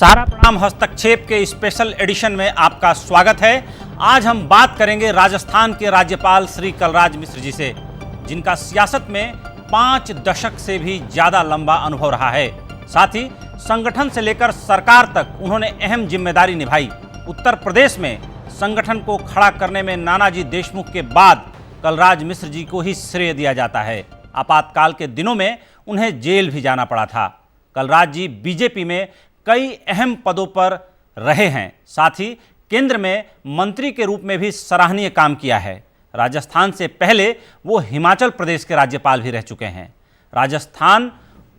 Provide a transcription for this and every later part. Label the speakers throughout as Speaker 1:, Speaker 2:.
Speaker 1: सारा प्रणाम हस्तक्षेप के स्पेशल एडिशन में आपका स्वागत है। आज हम बात करेंगे राजस्थान के राज्यपाल श्री कलराज मिश्र जी से, जिनका सियासत में 5 दशक से भी ज्यादा लंबा अनुभव रहा है। साथ ही संगठन से लेकर सरकार तक उन्होंने अहम जिम्मेदारी निभाई। उत्तर प्रदेश में संगठन को खड़ा करने में नानाजी देशमुख के बाद कलराज मिश्र जी को ही श्रेय दिया जाता है। आपातकाल के दिनों में उन्हें जेल भी जाना पड़ा था। कलराज जी बीजेपी में कई अहम पदों पर रहे हैं। साथ ही केंद्र में मंत्री के रूप में भी सराहनीय काम किया है। राजस्थान से पहले वो हिमाचल प्रदेश के राज्यपाल भी रह चुके हैं। राजस्थान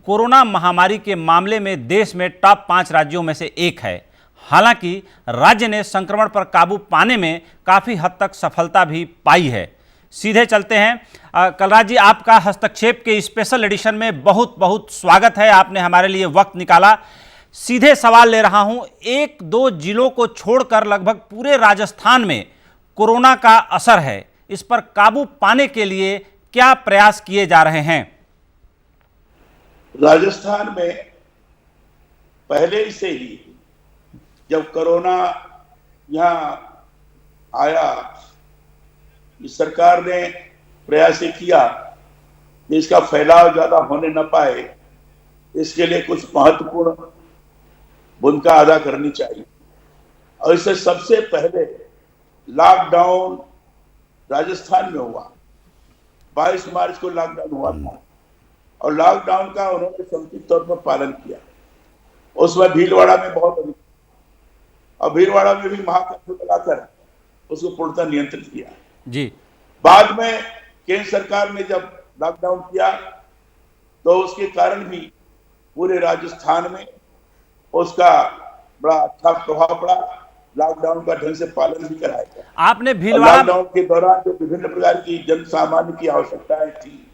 Speaker 1: कोरोना महामारी के मामले में देश में टॉप 5 राज्यों में से एक है। हालांकि राज्य ने संक्रमण पर काबू पाने में काफ़ी हद तक सफलता भी पाई है। सीधे चलते हैं। कलराज जी, आपका हस्तक्षेप के स्पेशल एडिशन में बहुत बहुत स्वागत है। आपने हमारे लिए वक्त निकाला। सीधे सवाल ले रहा हूं, 1-2 जिलों को छोड़कर लगभग पूरे राजस्थान में कोरोना का असर है। इस पर काबू पाने के लिए क्या प्रयास किए जा रहे हैं?
Speaker 2: राजस्थान में पहले से ही जब कोरोना यहां आया, सरकार ने प्रयास किया कि इसका फैलाव ज्यादा होने न पाए, इसके लिए कुछ महत्वपूर्ण भूमिका अदा करनी चाहिए। और इससे सबसे पहले लॉकडाउन राजस्थान में हुआ। 22 मार्च को लॉकडाउन हुआ था और लॉकडाउन का उन्होंने समुचित तौर पर पालन किया। उसमें भीलवाड़ा में बहुत अधिक, और भीलवाड़ा में भी महाकर्फ्यू लगाकर उसको पूर्णतः नियंत्रित किया
Speaker 1: जी।
Speaker 2: बाद में केंद्र सरकार ने जब लॉकडाउन किया तो उसके कारण भी पूरे राजस्थान में उसका बड़ा अच्छा प्रभाव पड़ा। लॉकडाउन का ढंग से पालन भी कराया गया।
Speaker 1: आपने भीलवाड़ा
Speaker 2: लॉकडाउन के दौरान जो विभिन्न प्रकार की जन सामान्य की आवश्यकताएं थी,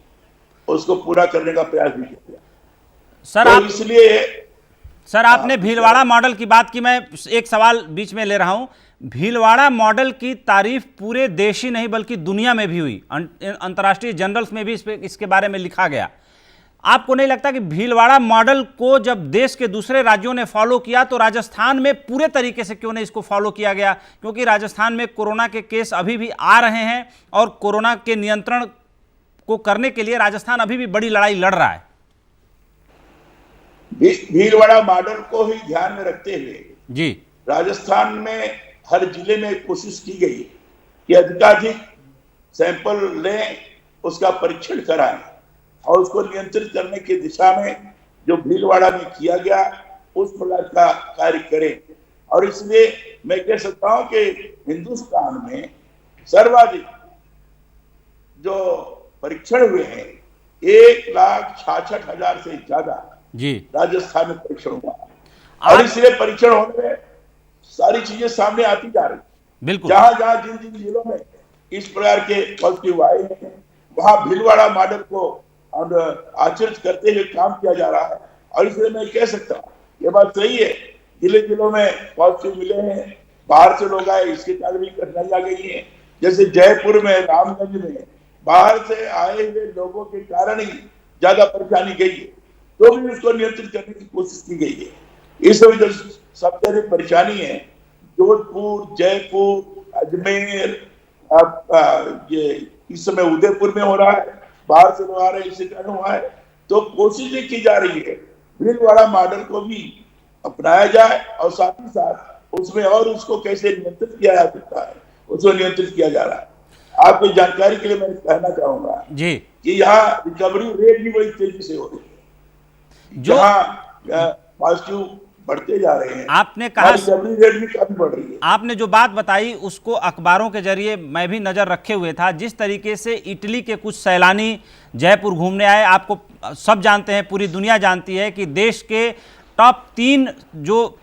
Speaker 2: उसको पूरा करने का प्रयास भी किया। तो इसलिए
Speaker 1: सर, आपने भीलवाड़ा मॉडल की बात की। मैं एक सवाल बीच में ले रहा हूं। भीलवाड़ा मॉडल की तारीफ पूरे देश ही नहीं बल्कि दुनिया में भी हुई। अंतर्राष्ट्रीय जर्नल्स में भी इसके बारे में लिखा गया। आपको नहीं लगता कि भीलवाड़ा मॉडल को जब देश के दूसरे राज्यों ने फॉलो किया तो राजस्थान में पूरे तरीके से क्यों नहीं इसको फॉलो किया गया? क्योंकि राजस्थान में कोरोना के केस अभी भी आ रहे हैं और कोरोना के नियंत्रण को करने के लिए राजस्थान अभी भी बड़ी लड़ाई लड़ रहा है।
Speaker 2: भीलवाड़ा मॉडल को ही ध्यान में रखते हुए
Speaker 1: जी,
Speaker 2: राजस्थान में हर जिले में कोशिश की गई कि अधिकाधिक सैंपल लें, उसका परीक्षण कराएं और उसको नियंत्रित करने की दिशा में जो भीलवाड़ा में किया गया उस प्रकार का कार्य करें। और इसलिए मैं कह सकता हूं कि हिंदुस्तान में सर्वाधिक जो परीक्षण हुए हैं 1,66,000 से ज्यादा
Speaker 1: जी
Speaker 2: राजस्थान में परीक्षण हुआ। और इसलिए परीक्षण होने में सारी चीजें सामने आती जा रही।
Speaker 1: बिल्कुल,
Speaker 2: जहां जहां जिन जिन जिलों में इस प्रकार के पॉजिटिव आए हैं, वहां भीलवाड़ा मॉडल को आचरित करते हुए काम किया जा रहा है। और इसलिए मैं कह सकता हूँ ये बात सही है, जिले जिलों में पॉजिटिव मिले हैं, बाहर से लोग आए, इसके कारण भी कठिनाई आ गई है। जैसे जयपुर में, रामगंज में बाहर से आए हुए लोगों के कारण ही ज्यादा परेशानी गई है, तो भी उसको नियंत्रित करने की कोशिश की गई है। इस समय जो सबसे अधिक परेशानी है जोधपुर, जयपुर, अजमेर, ये इस समय उदयपुर में हो रहा है, बाहर से लोग आ रहे हैं, इससे कारण हुआ है। तो कोशिश ये की जा रही है भीलवाड़ा मॉडल को भी अपनाया जाए और साथ ही साथ उसमें और उसको कैसे नियंत्रित किया जा सकता है उसको नियंत्रित किया जा रहा है। आपकी जानकारी के लिए मैं कहना चाहूंगा
Speaker 1: जी
Speaker 2: कि यहाँ रिकवरी रेट भी बड़ी तेजी से हो रही है, जहाँ पॉजिटिव बढ़ते जा रहे हैं।
Speaker 1: आपने कहा
Speaker 2: रिकवरी रेट भी काफी बढ़ रही है।
Speaker 1: आपने जो बात बताई उसको अखबारों के जरिए मैं भी नज़र रखे हुए था। जिस तरीके से इटली के कुछ सैलानी जयपुर घूमने आए, आपको सब जानते हैं, पूरी दुनिया जानती है कि देश के टॉप 3 जो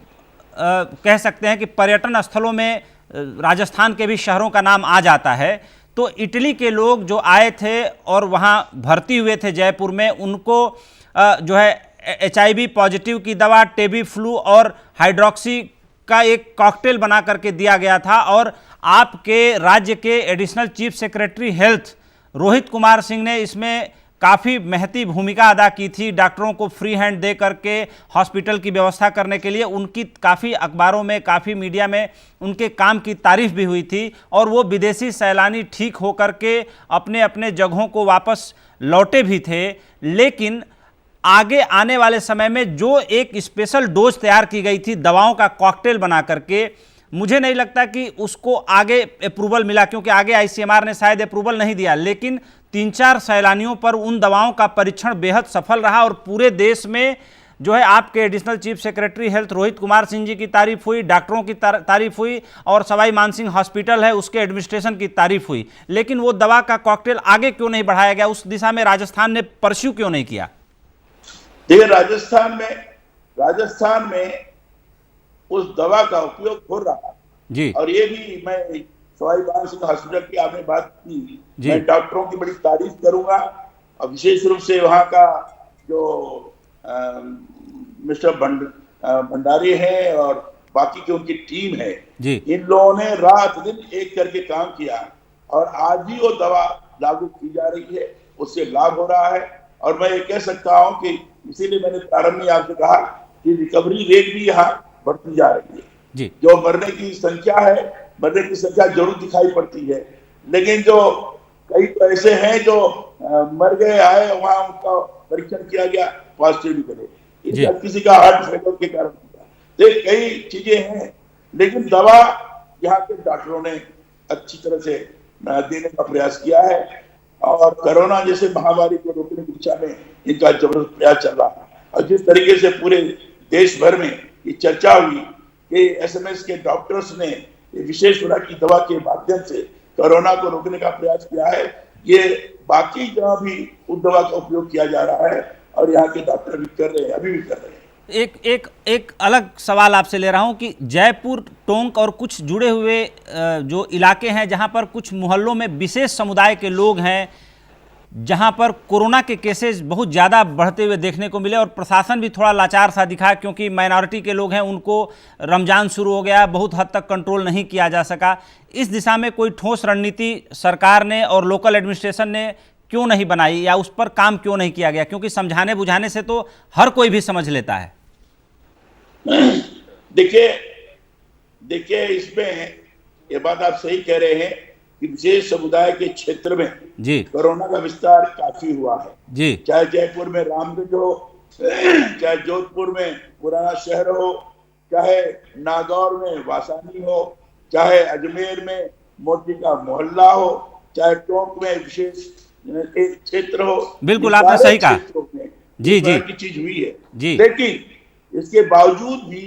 Speaker 1: कह सकते हैं कि पर्यटन स्थलों में राजस्थान के भी शहरों का नाम आ जाता है। तो इटली के लोग जो आए थे और वहाँ भर्ती हुए थे जयपुर में, उनको जो है HIV पॉजिटिव की दवा, टेबी फ्लू और हाइड्रोक्सी का एक कॉकटेल बना करके दिया गया था। और आपके राज्य के additional chief secretary health Rohit Kumar Singh ने इसमें काफ़ी महती भूमिका अदा की थी डॉक्टरों को फ्री हैंड दे करके हॉस्पिटल की व्यवस्था करने के लिए। उनकी काफ़ी अखबारों में, काफ़ी मीडिया में उनके काम की तारीफ भी हुई थी और वो विदेशी सैलानी ठीक हो करके अपने अपने जगहों को वापस लौटे भी थे। लेकिन आगे आने वाले समय में जो एक स्पेशल डोज तैयार की गई थी दवाओं का कॉकटेल बना करके, मुझे नहीं लगता कि उसको आगे अप्रूवल मिला, क्योंकि आगे आईसीएमआर ने शायद अप्रूवल नहीं दिया। लेकिन 3-4 सैलानियों पर उन दवाओं का परीक्षण बेहद सफल रहा और पूरे देश में जो है आपके additional chief secretary health Rohit Kumar Singh ji की तारीफ हुई, डॉक्टरों की तारीफ हुई और सवाई मानसिंह हॉस्पिटल है उसके एडमिनिस्ट्रेशन की तारीफ हुई। लेकिन वो दवा का कॉकटेल आगे क्यों नहीं बढ़ाया गया? उस दिशा में राजस्थान ने परस्यू क्यों नहीं किया?
Speaker 2: देखिए, राजस्थान में उस दवा का उपयोग हो रहा
Speaker 1: जी।
Speaker 2: और ये भी मैं सवाई मानसिंह हॉस्पिटल की आपने बात की, मैं डॉक्टरों की बड़ी तारीफ करूंगा और विशेष रूप से वहां का जो मिस्टर भंडारी है और बाकी की उनकी टीम है
Speaker 1: जी।
Speaker 2: इन लोगों ने रात दिन एक करके काम किया और आज भी वो दवा लागू की जा रही है, उससे लाभ हो रहा है। और मैं ये कह सकता हूं कि इसीलिए मैंने प्रारंभ में आपसे कहा कि रिकवरी रेट भी यहाँ बढ़ती जा रही है
Speaker 1: जी।
Speaker 2: जो मरने की संख्या जरूर दिखाई पड़ती है, लेकिन जो कई तो ऐसे हैं जो मर गए आए वहां उनका परीक्षण किया गया पॉजिटिव निकले, किसी का हार्ट फेलियर के कारण किया, कई चीजें हैं। लेकिन दवा यहाँ के डॉक्टरों ने अच्छी तरह से देने का प्रयास किया है और कोरोना जैसे महामारी को रोकने की दिशा में इनका जबरदस्त प्रयास चल रहा है। और जिस तरीके से पूरे देश भर में ये चर्चा हुई कि एसएमएस के डॉक्टर्स ने विशेष तरह की दवा के माध्यम से कोरोना को रोकने का प्रयास किया है, ये बाकी जगह भी उस दवा का उपयोग किया जा रहा है और यहाँ के डॉक्टर भी कर रहे हैं, अभी भी कर रहे हैं।
Speaker 1: एक अलग सवाल आपसे ले रहा हूं कि जयपुर, टोंक और कुछ जुड़े हुए जो इलाके हैं जहां पर कुछ मोहल्लों में विशेष समुदाय के लोग हैं, जहां पर कोरोना के केसेस बहुत ज़्यादा बढ़ते हुए देखने को मिले और प्रशासन भी थोड़ा लाचार सा दिखा, क्योंकि माइनॉरिटी के लोग हैं, उनको रमज़ान शुरू हो गया, बहुत हद तक कंट्रोल नहीं किया जा सका। इस दिशा में कोई ठोस रणनीति सरकार ने और लोकल एडमिनिस्ट्रेशन ने क्यों नहीं बनाई या उस पर काम क्यों नहीं किया गया? क्योंकि समझाने बुझाने से तो हर कोई भी समझ लेता है।
Speaker 2: देखिए इसमें ये बात आप सही कह रहे हैं कि विशेष समुदाय के क्षेत्र में
Speaker 1: जी
Speaker 2: कोरोना का विस्तार काफी हुआ है
Speaker 1: जी।
Speaker 2: चाहे जयपुर में रामगंज हो, चाहे जोधपुर में पुराना शहर हो, चाहे नागौर में वासानी हो, चाहे अजमेर में मोती का मोहल्ला हो, चाहे टोंक में विशेष एक क्षेत्र हो।
Speaker 1: बिल्कुल आपने सही कहा जी जी
Speaker 2: की चीज हुई है
Speaker 1: जी।
Speaker 2: लेकिन इसके बावजूद भी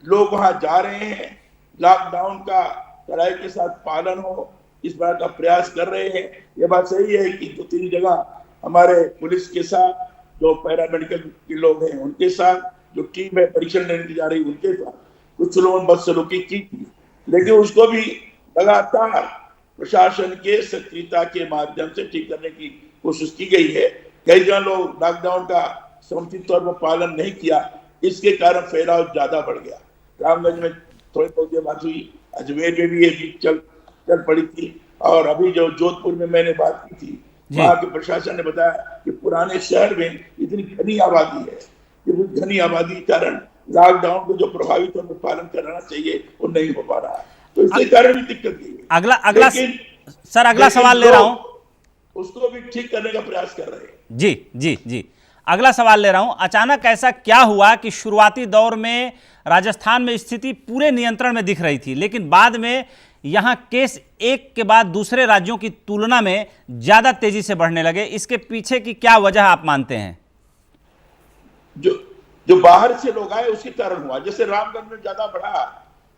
Speaker 2: लोग वहां जा रहे हैं, लॉकडाउन का कड़ाई के साथ पालन हो इस बात का प्रयास कर रहे हैं। ये बात सही है कि 2-3 जगह हमारे पुलिस के साथ, जो पैरामेडिकल के लोग हैं उनके साथ, जो टीम है परीक्षण लेने जा रही उनके साथ कुछ लोगों ने बदसलूकी की थी, लेकिन उसको भी लगातार प्रशासन के सक्रियता के माध्यम से ठीक करने की कोशिश की गई है। कई जगह लोग लॉकडाउन का समुचित तौर पर पालन नहीं किया, इसके कारण फैलाव ज्यादा बढ़ गया। रामगंज में थोड़ी बहुत बात हुई, अजमेर में भी ये चल पड़ी थी और अभी जो जोधपुर में मैंने बात की थी वहां के प्रशासन ने बताया कि पुराने शहर में इतनी घनी आबादी है कि घनी आबादी के कारण लॉकडाउन को जो प्रभावी तौर पर पालन करना चाहिए वो नहीं हो पा रहा है, तो इसके कारण भी दिक्कत हुई।
Speaker 1: अगला सवाल ले रहा हूं,
Speaker 2: उसको भी ठीक करने का प्रयास कर रहे हैं।
Speaker 1: जी जी जी, अगला सवाल ले रहा हूं। अचानक ऐसा क्या हुआ कि शुरुआती दौर में राजस्थान में स्थिति पूरे नियंत्रण में दिख रही थी, लेकिन बाद में यहां केस एक के बाद दूसरे राज्यों की तुलना में ज्यादा तेजी से बढ़ने लगे? इसके पीछे की क्या वजह आप मानते हैं?
Speaker 2: जो बाहर से लोग आए उसके कारण हुआ। जैसे रामगंज में ज्यादा बढ़ा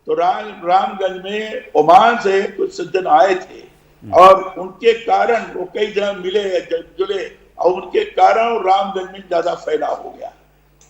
Speaker 2: तो रामगंज में ओमान से कुछ सज्जन आए थे और उनके कारण वो कई जगह मिले जुले और उनके कारण रामगंज में ज्यादा फैलाव हो गया।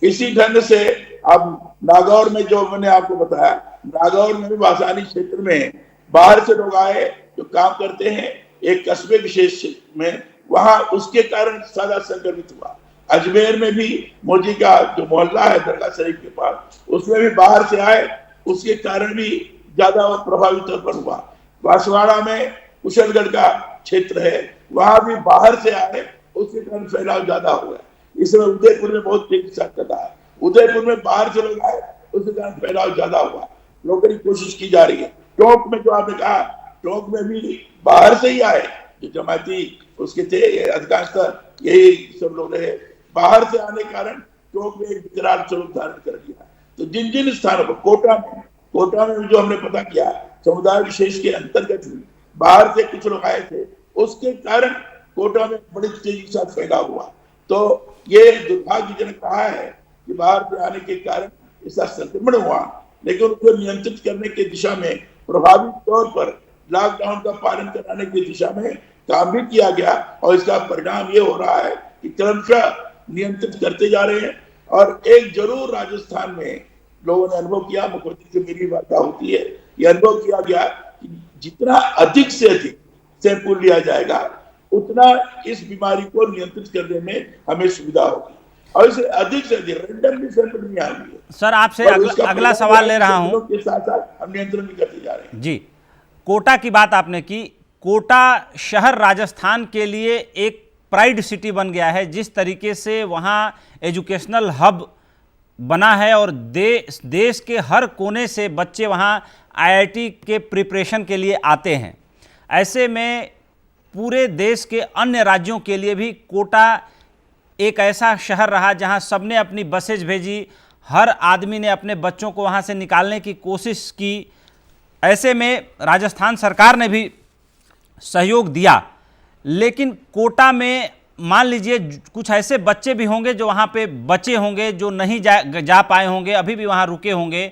Speaker 2: इसी ढंग से अब नागौर में जो मैंने आपको बताया, नागौर में भी वासानी क्षेत्र में बाहर से लोग आए जो काम करते हैं एक कस्बे विशेष में, वहां उसके कारण ज्यादा संक्रमित हुआ। अजमेर में भी मोदी का जो मोहल्ला है दरगाह शरीफ के पास, उसमें भी बाहर से आए, उसके कारण भी ज्यादा प्रभावित तौर पर हुआ। बांसवाड़ा में कुशलगढ़ का क्षेत्र है, वहां भी बाहर से आए उसके कारण फैलाव ज्यादा हो गया। इस समय उदयपुर में बहुत तेजी से चल रहा है, उदयपुर में बाहर से लोग आए, उसके कारण फैलाव ज्यादा हुआ। लोगों की कोशिश की जा रही है। टोंक में जो आपने कहा, टोंक में भी बाहर से ही आए जो जमाती उसके थे, अधिकांशतः यही सब लोग रहे। बाहर से आने के कारण टोंक में एक विकराल स्वरूप धारण कर दिया। तो जिन जिन स्थानों पर कोटा में जो हमने पता किया, समुदाय विशेष के अंतर्गत ही बाहर से कुछ लोग आए थे, उसके कारण कोटा में बड़ी तेजी के साथ फैलाव हुआ। तो ये दुर्भाग्यजनक कहा है कि बाहर से आने के कारण इसका संक्रमण हुआ, लेकिन उसको नियंत्रित करने की दिशा में प्रभावी तौर पर लॉकडाउन का पालन कराने की दिशा में काम भी किया गया, और इसका परिणाम ये हो रहा है कि क्रमशः नियंत्रित करते जा रहे हैं। और एक जरूर राजस्थान में लोगों ने अनुभव किया, मुख्यमंत्री से मेरी वार्ता होती है, ये अनुभव किया गया कि जितना अधिक से अधिक सैंपल लिया जाएगा उतना इस बीमारी को नियंत्रित करने में हमें सुविधा होगी, और इसे अधिक से अधिक रैंडमली सैंपल नहीं आएंगे।
Speaker 1: सर आपसे अगला सवाल ले रहा हूं
Speaker 2: के साथ साथ हम नियंत्रण भी करते जा रहे हैं।
Speaker 1: जी, कोटा की बात आपने की। कोटा शहर राजस्थान के लिए एक प्राइड सिटी बन गया है। जिस तरीके से वहाँ एजुकेशनल हब बना है और देश के हर कोने से बच्चे वहाँ आईआईटी के प्रिपरेशन के लिए आते हैं, ऐसे में पूरे देश के अन्य राज्यों के लिए भी कोटा एक ऐसा शहर रहा जहाँ सबने अपनी बसेज भेजी, हर आदमी ने अपने बच्चों को वहाँ से निकालने की कोशिश की। ऐसे में राजस्थान सरकार ने भी सहयोग दिया, लेकिन कोटा में मान लीजिए कुछ ऐसे बच्चे भी होंगे जो वहाँ पे बचे होंगे, जो नहीं जा पाए होंगे, अभी भी वहाँ रुके होंगे।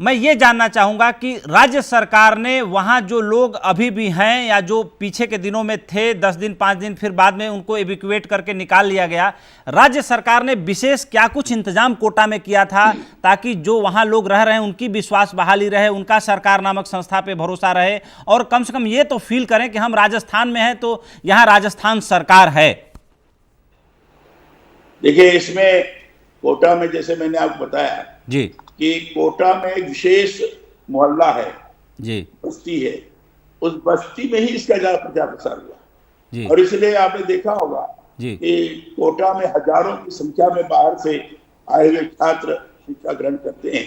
Speaker 1: मैं ये जानना चाहूँगा कि राज्य सरकार ने वहाँ जो लोग अभी भी हैं या जो पीछे के दिनों में थे, 10 दिन 5 दिन फिर बाद में उनको एविक्यूएट करके निकाल लिया गया, राज्य सरकार ने विशेष क्या कुछ इंतजाम कोटा में किया था ताकि जो वहाँ लोग रह रहे हैं उनकी विश्वास बहाली रहे, उनका सरकार नामक संस्था पे भरोसा रहे, और कम से कम ये तो फील करें कि हम राजस्थान में हैं तो यहाँ राजस्थान सरकार है?
Speaker 2: देखिए, इसमें कोटा में जैसे मैंने आपको बताया
Speaker 1: जी
Speaker 2: कि कोटा में एक विशेष मोहल्ला है
Speaker 1: जी,
Speaker 2: बस्ती है, उस बस्ती में ही इसका ज्यादा प्रचार प्रसार हुआ
Speaker 1: जी,
Speaker 2: और इसलिए आपने देखा होगा
Speaker 1: जी
Speaker 2: कि कोटा में हजारों की संख्या में बाहर से आए हुए छात्र शिक्षा ग्रहण करते हैं।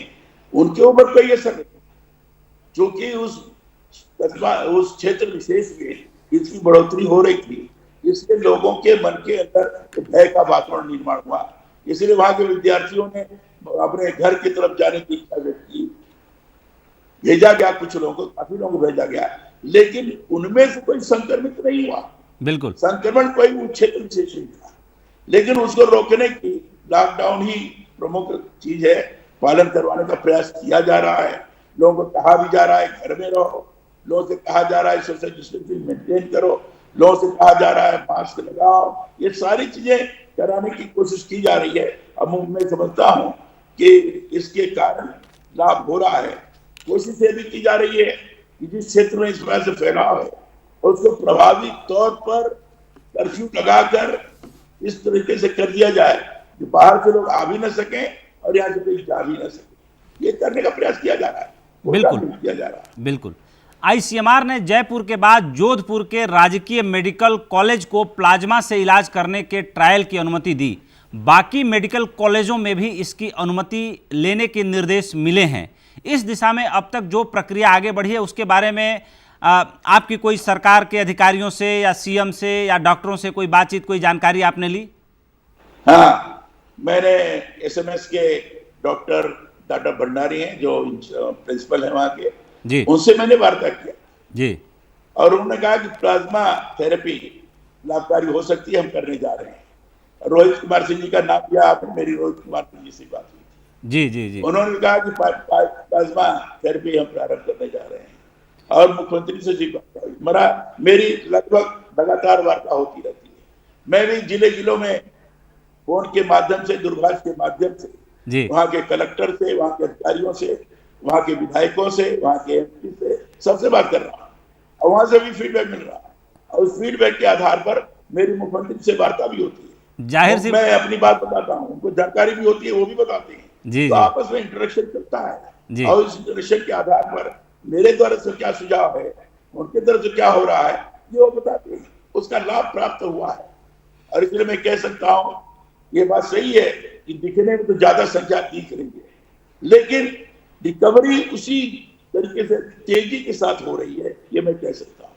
Speaker 2: उनके ऊपर कोई असर नहीं, क्योंकि उस क्षेत्र विशेष में इसकी बढ़ोतरी हो रही थी, इसलिए लोगों के मन के अंदर भय का वातावरण निर्माण हुआ। इसलिए वहां के विद्यार्थियों ने अपने घर की तरफ जाने की इच्छा व्यक्त की, भेजा गया, कुछ लोगों को, काफी लोगों को भेजा गया, लेकिन उनमें से कोई संक्रमित नहीं हुआ।
Speaker 1: बिल्कुल,
Speaker 2: संक्रमण कोई क्षेत्र विशेष नहीं था, लेकिन उसको रोकने की लॉकडाउन ही प्रमुख चीज है, पालन करवाने का प्रयास किया जा रहा है। लोगों को कहा भी जा रहा है घर में रहो, लोगों से कहा जा रहा है सोशल डिस्टेंसिंग मेंटेन करो, लोगों से कहा जा रहा है मास्क लगाओ, ये सारी चीजें कराने की कोशिश की जा रही है। अब मैं समझता हूं कि इसके कारण लाभ हो रहा है। कोशिश ये भी की जा रही है कि जिस क्षेत्र में इस वजह से फैलाव है उसको प्रभावी तौर पर कर्फ्यू लगाकर इस तरीके से कर दिया जाए कि बाहर से लोग आ भी न सके और यहाँ से कोई जा भी न सके। ये करने का प्रयास किया जा रहा है,
Speaker 1: बिल्कुल
Speaker 2: किया जा रहा है।
Speaker 1: बिल्कुल। आईसीएमआर ने जयपुर के बाद जोधपुर के राजकीय मेडिकल कॉलेज को प्लाज्मा से इलाज करने के ट्रायल की अनुमति दी। बाकी मेडिकल कॉलेजों में भी इसकी अनुमति लेने के निर्देश मिले हैं। इस दिशा में अब तक जो प्रक्रिया आगे बढ़ी है उसके बारे में आपकी कोई सरकार के अधिकारियों से या सीएम से या डॉक्टरों से कोई बातचीत, कोई जानकारी आपने ली?
Speaker 2: हाँ, मैंने एसएमएस के डॉक्टर टाटा भंडारी हैं जो प्रिंसिपल है वहाँ के
Speaker 1: जी,
Speaker 2: उनसे मैंने वार्ता किया
Speaker 1: जी, और
Speaker 2: उन्होंने कहा कि प्लाज्मा थेरेपी लाभकारी हो सकती है, हम करने जा रहे हैं। रोहित कुमार सिंह जी का नाम लिया आपने, मेरी रोहित कुमार सिंह जी से बात हुई थी।
Speaker 1: जी जी जी,
Speaker 2: उन्होंने कहा कि प्लाज्मा थेरेपी हम प्रारंभ करने जा रहे हैं और मुख्यमंत्री से जी बात हुई। मेरी लगभग लगातार वार्ता होती रहती है। मैं भी जिलों में फोन के माध्यम से, दूरभाष के माध्यम से वहाँ के कलेक्टर से, वहाँ के अधिकारियों से, वहाँ के विधायकों से, वहाँ के एमपी से, सबसे बात कर रहा हूँ और वहाँ से भी फीडबैक मिल रहा है और उस फीडबैक के आधार पर मेरी मुख्यमंत्री से वार्ता भी होती है।
Speaker 1: जाहिर सी
Speaker 2: मैं अपनी बात बताता हूँ, उनको जानकारी भी होती है, वो भी बताते हैं
Speaker 1: जी,
Speaker 2: तो आपस में इंटरेक्शन चलता है और इस इंटरेक्शन के आधार पर मेरे द्वारा से क्या सुझाव है, उनके तरफ से क्या हो रहा है, ये वो बताते हैं। उसका लाभ प्राप्त हुआ है और इसलिए मैं कह सकता हूं, ये बात सही है कि दिखने में तो ज्यादा संख्या दिख रही है, लेकिन रिकवरी उसी तरीके से तेजी के साथ हो रही है, ये मैं कह सकता हूं।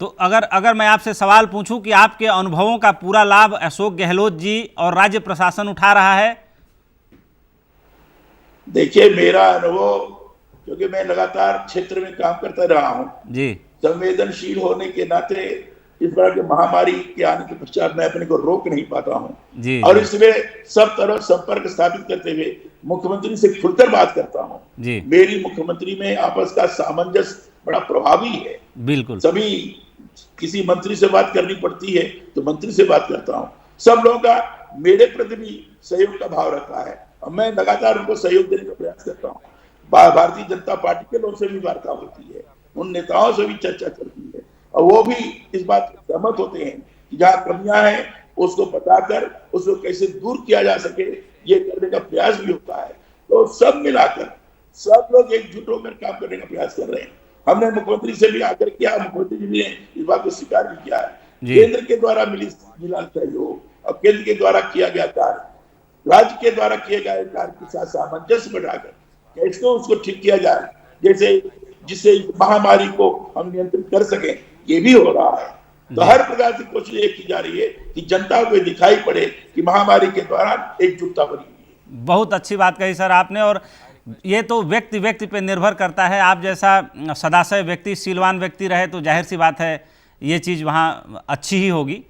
Speaker 1: तो अगर मैं आपसे सवाल पूछूं कि आपके अनुभवों का पूरा लाभ अशोक गहलोत जी और राज्य प्रशासन उठा रहा है?
Speaker 2: देखिए, मेरा अनुभव, क्योंकि मैं लगातार क्षेत्र में काम करता रहा हूं
Speaker 1: जी,
Speaker 2: संवेदनशील होने के नाते इस तरह की महामारी के आने के पश्चात मैं अपने को रोक नहीं पाता हूं
Speaker 1: जी,
Speaker 2: और
Speaker 1: जी,
Speaker 2: इसलिए सब तरह संपर्क स्थापित करते हुए मुख्यमंत्री से खुलकर बात करता हूं।
Speaker 1: जी,
Speaker 2: मेरी मुख्यमंत्री में आपस का सामंजस्य बड़ा प्रभावी है।
Speaker 1: बिल्कुल,
Speaker 2: सभी, किसी मंत्री से बात करनी पड़ती है तो मंत्री से बात करता हूं। सब लोगों का मेरे प्रति भी सहयोग का भाव रखा है और मैं लगातार उनको सहयोग देने का प्रयास करता हूं। भारतीय जनता पार्टी के लोगों से भी वार्ता होती है, उन नेताओं से भी चर्चा चलती है और वो भी इस बात से सहमत होते हैं कि जहां कमियां हैं उसको बताकर उसको कैसे दूर किया जा सके, ये करने का प्रयास भी होता है। तो सब मिलाकर सब लोग एकजुट होकर काम करने का प्रयास कर रहे हैं। हमने मुख्यमंत्री से भी आग्रह किया, मुख्यमंत्री जी ने इस बात को स्वीकार भी किया है। केंद्र के द्वारा मिला सहयोग और केंद्र के द्वारा किया गया कार्य, राज्य के द्वारा किए गए कार्य के साथ सामंजस्य बढ़ाकर कैसे उसको ठीक किया जाए, जैसे जिससे महामारी को हम नियंत्रित कर सके, ये भी हो रहा है। तो हर प्रकार से कोशिश ये की जा रही है कि जनता को दिखाई पड़े कि महामारी के दौरान एकजुटता बनी हुई है।
Speaker 1: बहुत अच्छी बात कही सर आपने, और ये तो व्यक्ति व्यक्ति पे निर्भर करता है। आप जैसा सदाशय व्यक्ति, शीलवान व्यक्ति रहे तो जाहिर सी बात है ये चीज़ वहाँ अच्छी ही होगी।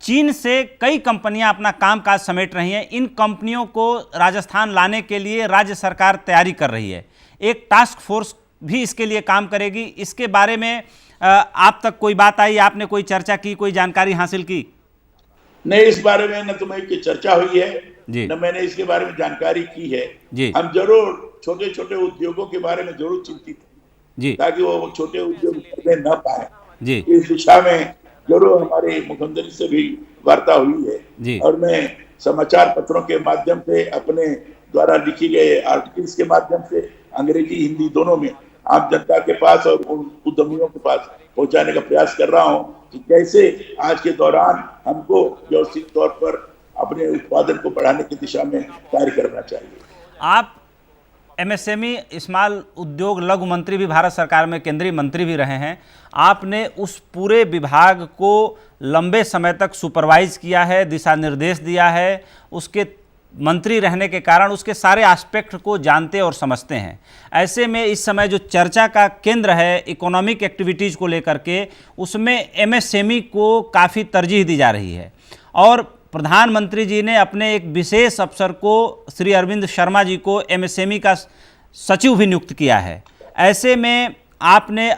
Speaker 1: चीन से कई कंपनियां अपना कामकाज समेट रही हैं। इन कंपनियों को राजस्थान लाने के लिए राज्य सरकार तैयारी कर रही है। एक टास्क फोर्स भी इसके लिए काम करेगी। इसके बारे में आप तक कोई बात आई, आपने कोई चर्चा की, कोई जानकारी हासिल की?
Speaker 2: नहीं, इस बारे में न तो मेरी चर्चा हुई है
Speaker 1: जी,
Speaker 2: न मैंने इसके बारे में जानकारी की है।
Speaker 1: जी,
Speaker 2: हम जरूर छोटे छोटे उद्योगों के बारे में जरूर चिंतित हैं,
Speaker 1: जी,
Speaker 2: ताकि वो छोटे उद्योग करने न पाए।
Speaker 1: जी,
Speaker 2: इस दिशा में जरूर हमारे मुख्यमंत्री से भी वार्ता हुई है
Speaker 1: जी,
Speaker 2: और मैं समाचार पत्रों के माध्यम से, अपने द्वारा लिखी गए आर्टिकल्स के माध्यम से, अंग्रेजी हिंदी दोनों में आम जनता के पास और उन उद्यमियों के पास पहुंचाने का प्रयास कर रहा हूं कि कैसे आज के दौरान हमको व्यवस्थित तौर पर अपने उत्पादन को बढ़ाने की दिशा में कार्य करना चाहिए।
Speaker 1: आप एमएसएमई स्मॉल उद्योग लघु मंत्री भी भारत सरकार में केंद्रीय मंत्री भी रहे हैं। आपने उस पूरे विभाग को लंबे समय तक सुपरवाइज किया है, दिशा निर्देश दिया है। उसके मंत्री रहने के कारण उसके सारे एस्पेक्ट को जानते और समझते हैं। ऐसे में इस समय जो चर्चा का केंद्र है इकोनॉमिक एक्टिविटीज़ को लेकर के, उसमें एमएसएमई को काफ़ी तरजीह दी जा रही है और प्रधानमंत्री जी ने अपने एक विशेष अफसर को, श्री अरविंद शर्मा जी को, एमएसएमई का सचिव भी नियुक्त किया है। ऐसे में आपने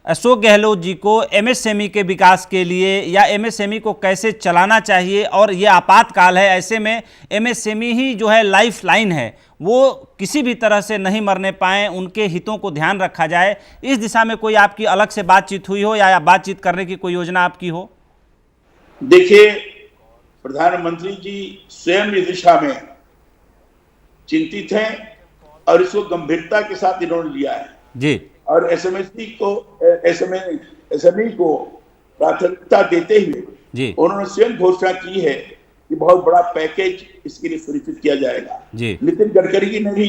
Speaker 1: अशोक गहलोत जी को एमएसएमई के विकास के लिए या एमएसएमई को कैसे चलाना चाहिए, और ये आपातकाल है, ऐसे में एमएसएमई ही जो है लाइफ लाइन है, वो किसी भी तरह से नहीं मरने पाएँ, उनके हितों को ध्यान रखा जाए, इस दिशा में कोई आपकी अलग से बातचीत हुई हो या बातचीत करने की कोई योजना आपकी हो?
Speaker 2: देखिए, प्रधानमंत्री जी स्वयं इस दिशा में चिंतित हैं और इसको गंभीरता के साथ इन्होंने लिया है
Speaker 1: जी,
Speaker 2: और एसएमई को प्राथमिकता देते हुए
Speaker 1: जी,
Speaker 2: उन्होंने स्वयं घोषणा की है कि बहुत बड़ा पैकेज इसके लिए सुनिश्चित किया जाएगा।
Speaker 1: जी,
Speaker 2: नितिन गडकरी जी ने भी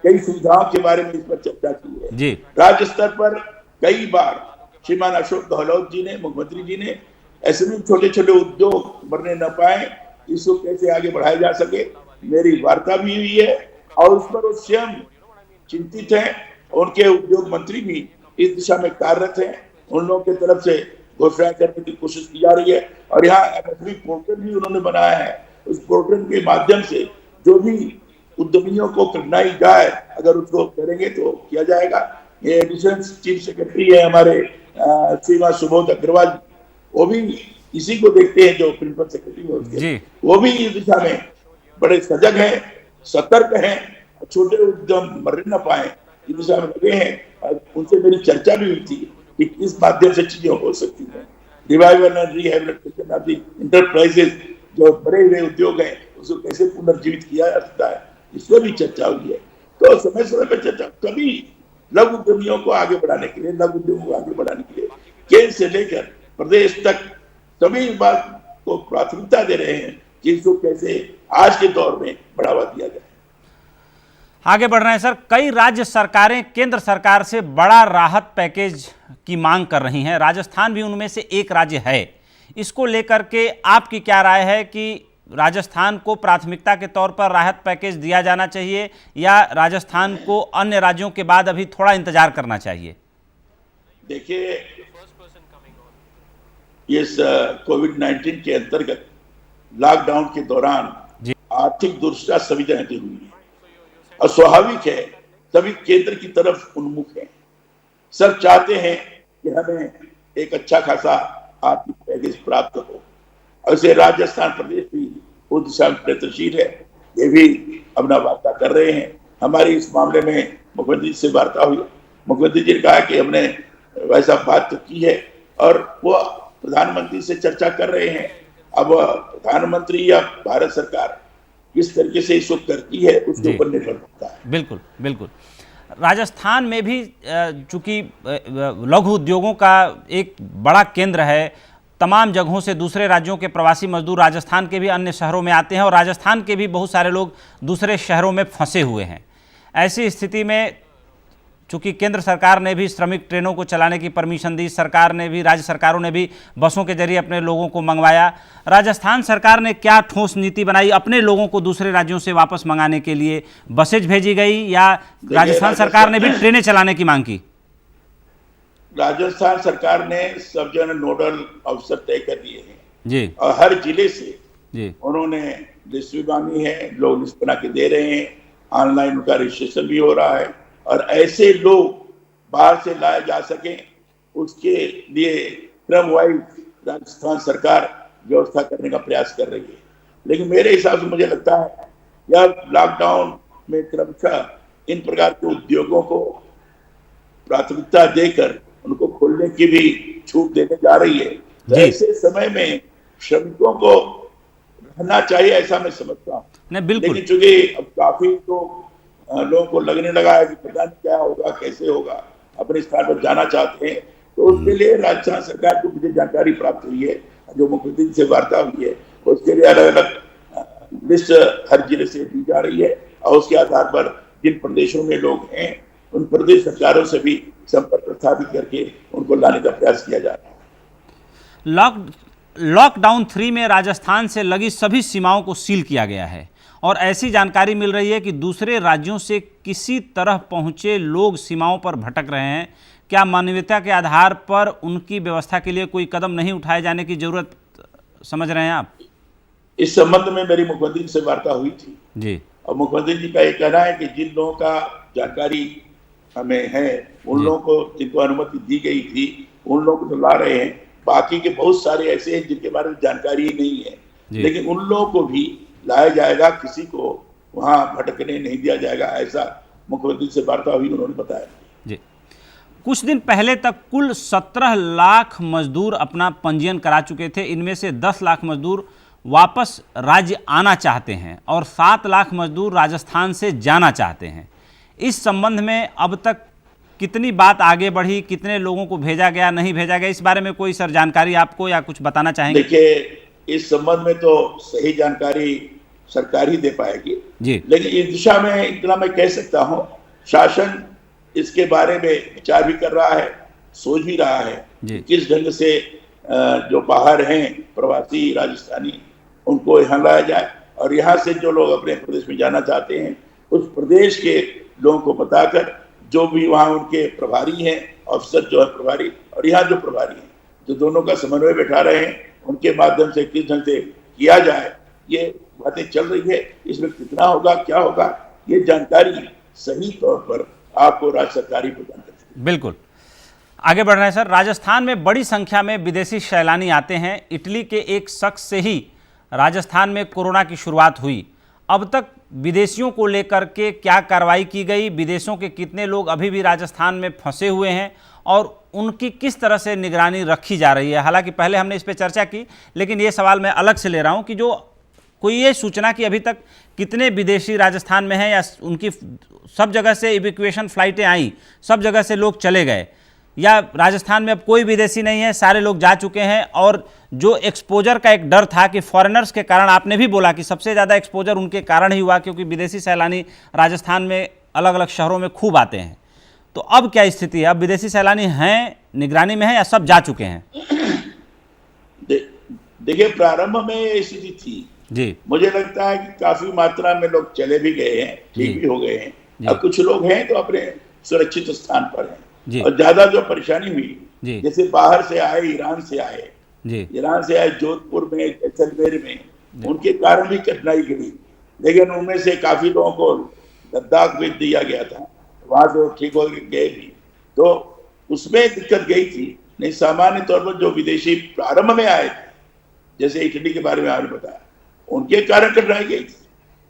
Speaker 2: कई सुविधाओं के बारे में इस पर चर्चा की है।
Speaker 1: जी,
Speaker 2: राज्य स्तर पर कई बार श्रीमान अशोक गहलोत जी ने, मुख्यमंत्री जी ने ऐसे में छोटे छोटे उद्योग मरने न पाए, इसको कैसे आगे बढ़ाया जा सके, मेरी वार्ता भी हुई है और उस पर वो स्वयं चिंतित हैं। उनके उद्योग मंत्री भी इस दिशा में कार्यरत हैं। उन लोगों की तरफ से घोषणा करने की कोशिश की जा रही है और यहाँ एमएसएमई पोर्टल भी उन्होंने बनाया है। उस पोर्टल के माध्यम से जो भी उद्यमियों को कठिनाई जाए, अगर उसको करेंगे तो किया जाएगा। ये एडिशनल चीफ सेक्रेटरी है हमारे श्रीमान सुबोध अग्रवाल, वो भी इसी को देखते हैं, जो प्रिंसिपल सेक्रेटरी है, वो भी इस दिशा में बड़े सजग हैं, सतर्क हैं, छोटे उद्यम मरने न पाए इस दिशा में लगे हैं। उनसे मेरी चर्चा भी हुई थी कि किस माध्यम से चीजें हो सकती हैं। Revival and rehabilitation of the enterprises, जो बड़े हुए उद्योग हैं, उसको कैसे पुनर्जीवित किया जा सकता है, इस पर भी चर्चा हुई है। तो समय समय पर चर्चा, कभी लघु उद्यमियों को आगे बढ़ाने के लिए, लघु उद्योगों को आगे बढ़ाने के लिए केंद्र से लेकर प्रदेश तक सभी बात को प्राथमिकता दे रहे हैं कि इसको कैसे आज के दौर में बढ़ावा दिया जाए।
Speaker 1: आगे बढ़ रहे हैं सर, कई राज्य सरकारें केंद्र सरकार से बड़ा राहत पैकेज की मांग कर रही हैं, राजस्थान भी उनमें से एक राज्य है। इसको लेकर के आपकी क्या राय है कि राजस्थान को प्राथमिकता के तौर पर राहत पैकेज दिया जाना चाहिए या राजस्थान को अन्य राज्यों के बाद अभी थोड़ा इंतजार करना चाहिए?
Speaker 2: देखिए, इस कोविड-19 के अंतर्गत लॉकडाउन के दौरान आर्थिक दुर्दशा सभी जगह की हुई है और स्वाभाविक है सभी केंद्र की तरफ उन्मुख है। सब चाहते हैं कि हमें एक अच्छा खासा आर्थिक पैकेज प्राप्त हो और इसे राजस्थान प्रदेश भी उस दिशा में प्रयत्नशील है। ये भी अपना वार्ता कर रहे हैं। हमारी इस मामले में मुख्यमंत्री से वार्ता हुई, मुख्यमंत्री जी ने कहा कि हमने वैसा बात तो की है और वो प्रधानमंत्री से चर्चा कर रहे हैं। अब प्रधानमंत्री या भारत सरकार किस तरीके से इसको करती है उसके ऊपर निर्भर करता है।
Speaker 1: बिल्कुल बिल्कुल। राजस्थान में भी चूंकि लघु उद्योगों का एक बड़ा केंद्र है, तमाम जगहों से दूसरे राज्यों के प्रवासी मजदूर राजस्थान के भी अन्य शहरों में आते हैं और राजस्थान के भी बहुत सारे लोग दूसरे शहरों में फंसे हुए हैं। ऐसी स्थिति में चूंकि केंद्र सरकार ने भी श्रमिक ट्रेनों को चलाने की परमिशन दी, सरकार ने भी, राज्य सरकारों ने भी बसों के जरिए अपने लोगों को मंगवाया। राजस्थान सरकार ने क्या ठोस नीति बनाई? अपने लोगों को दूसरे राज्यों से वापस मंगाने के लिए बसेज भेजी गई या राजस्थान सरकार ने भी ट्रेनें चलाने की मांग की?
Speaker 2: राजस्थान सरकार ने सब जन नोडल अफसर तय कर दिए हैं
Speaker 1: जी,
Speaker 2: और हर जिले से
Speaker 1: जी
Speaker 2: उन्होंने लिस्ट भी मांगी है, लोग लिस्ट बना के दे रहे हैं, ऑनलाइन उनका रजिस्ट्रेशन भी हो रहा है और ऐसे लोग बाहर से लाए जा सके उसके लिए क्रम वाइज राजस्थान सरकार व्यवस्था करने का प्रयास कर रही है। लेकिन मेरे हिसाब से मुझे लगता है यह लॉकडाउन में क्रमशः इन प्रकार के उद्योगों को प्राथमिकता देकर उनको खोलने की भी छूट देने जा रही है। तो ऐसे समय में श्रमिकों को रहना चाहिए, ऐसा मैं समझता हूँ। लेकिन चूंकि अब काफी तो लोगों को लगने लगा है कि पता नहीं क्या होगा, कैसे होगा, अपने स्थान पर जाना चाहते हैं, तो उसके लिए राजस्थान सरकार को मुझे जानकारी प्राप्त हुई है, जो मुख्यमंत्री से वार्ता हुई है, उसके लिए अलग अलग लिस्ट हर जिले से दी जा रही है और उसके आधार पर जिन प्रदेशों में लोग हैं उन प्रदेश सरकारों से भी संपर्क स्थापित करके उनको लाने का प्रयास किया जा रहा है।
Speaker 1: लॉकडाउन 3 में राजस्थान से लगी सभी सीमाओं को सील किया गया है और ऐसी जानकारी मिल रही है कि दूसरे राज्यों से किसी तरह पहुंचे लोग सीमाओं पर भटक रहे हैं। क्या मानवीयता के आधार पर उनकी व्यवस्था के लिए कोई कदम नहीं उठाए जाने की जरूरत समझ रहे हैं आप?
Speaker 2: इस संबंध में मेरी मुख्यमंत्री से वार्ता हुई थी
Speaker 1: जी,
Speaker 2: और मुख्यमंत्री जी का ये कहना है कि जिन लोगों का जानकारी हमें है उन लोगों को जिनको अनुमति दी गई थी उन लोगों को तो ला रहे हैं। बाकी के बहुत सारे ऐसे हैं जिनके बारे में जानकारी ही नहीं है, लेकिन उन लोगों को भी लाया जाएगा, किसी को वहां भटकने नहीं दिया जाएगा, ऐसा मुख्यमंत्री से वार्ता हुई, उन्होंने बताया
Speaker 1: जी। कुछ दिन पहले तक कुल 17 लाख मजदूर अपना पंजीयन करा चुके थे। इनमें से 10 लाख मजदूर वापस राज्य आना चाहते हैं और 7 लाख मजदूर राजस्थान से जाना चाहते हैं। इस संबंध में अब तक कितनी बात आगे बढ़ी, कितने लोगों को भेजा गया, नहीं भेजा गया, इस बारे में कोई सर जानकारी आपको या कुछ बताना चाहेंगे?
Speaker 2: देखिए, इस संबंध में तो सही जानकारी सरकार ही दे पाएगी
Speaker 1: जी,
Speaker 2: लेकिन इस दिशा में इतना मैं कह सकता हूँ, शासन इसके बारे में विचार भी कर रहा है, सोच भी रहा है किस ढंग से जो बाहर हैं प्रवासी राजस्थानी उनको यहाँ लाया जाए और यहाँ से जो लोग अपने प्रदेश में जाना चाहते हैं उस प्रदेश के लोगों को बताकर जो भी वहाँ उनके प्रभारी हैं, अफसर जो है प्रभारी और यहाँ जो प्रभारी हैं, जो दोनों का समन्वय बैठा रहे हैं, उनके माध्यम से किस ढंग से किया जाए, ये बातें चल रही है। इसमें कितना होगा, क्या होगा, ये जानकारी सही तौर पर आपको राज्य सरकार ही प्रदान करती है।
Speaker 1: बिल्कुल। आगे बढ़ रहे हैं सर, राजस्थान में बड़ी संख्या में विदेशी सैलानी आते हैं। इटली के एक शख्स से ही राजस्थान में कोरोना की शुरुआत हुई। अब तक विदेशियों को लेकर के क्या कार्रवाई की गई? विदेशों के कितने लोग अभी भी राजस्थान में फंसे हुए हैं और उनकी किस तरह से निगरानी रखी जा रही है? हालांकि पहले हमने इस पर चर्चा की, लेकिन ये सवाल मैं अलग से ले रहा हूं कि जो कोई ये सूचना कि अभी तक कितने विदेशी राजस्थान में हैं या उनकी सब जगह से इवैक्यूएशन फ्लाइटें आई, सब जगह से लोग चले गए, या राजस्थान में अब कोई विदेशी नहीं है, सारे लोग जा चुके हैं? और जो एक्सपोजर का एक डर था कि फॉरेनर्स के कारण, आपने भी बोला कि सबसे ज़्यादा एक्सपोजर उनके कारण ही हुआ क्योंकि विदेशी सैलानी राजस्थान में अलग अलग शहरों में खूब आते हैं। तो अब क्या स्थिति है? अब विदेशी सैलानी हैं, निगरानी में हैं, या सब जा चुके हैं?
Speaker 2: देखिए, प्रारंभ में ये स्थिति थी
Speaker 1: जी।
Speaker 2: मुझे लगता है कि काफी मात्रा में लोग चले भी गए हैं, ठीक भी हो गए हैं। अब कुछ लोग हैं तो अपने सुरक्षित स्थान पर हैं। और ज्यादा जो परेशानी हुई, जैसे बाहर से आए, ईरान से आए, जोधपुर में, जैसलमेर में, उनके कारण भी कठिनाई गई। लेकिन उनमें से काफी लोगों को लद्दाख भेज दिया गया था, वहां से ठीक हो गए भी, तो उसमें दिक्कत गई थी। नहीं, सामान्य तौर पर जो विदेशी प्रारंभ में आए थे, जैसे इटली के बारे में आपने बताया, उनके कारण कठिनाई गई थी।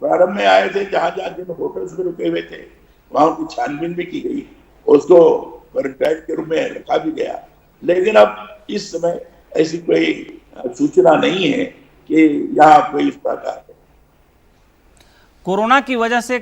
Speaker 2: प्रारंभ में आए थे, जहां जहां जिन होटल्स में रुके हुए थे वहां उनकी छानबीन भी की गई, उसको क्वारंटाइन के रूप में रखा भी गया। लेकिन अब इस समय ऐसी कोई सूचना नहीं है कि यहाँ कोई इस प्रकार है।
Speaker 1: कोरोना की वजह से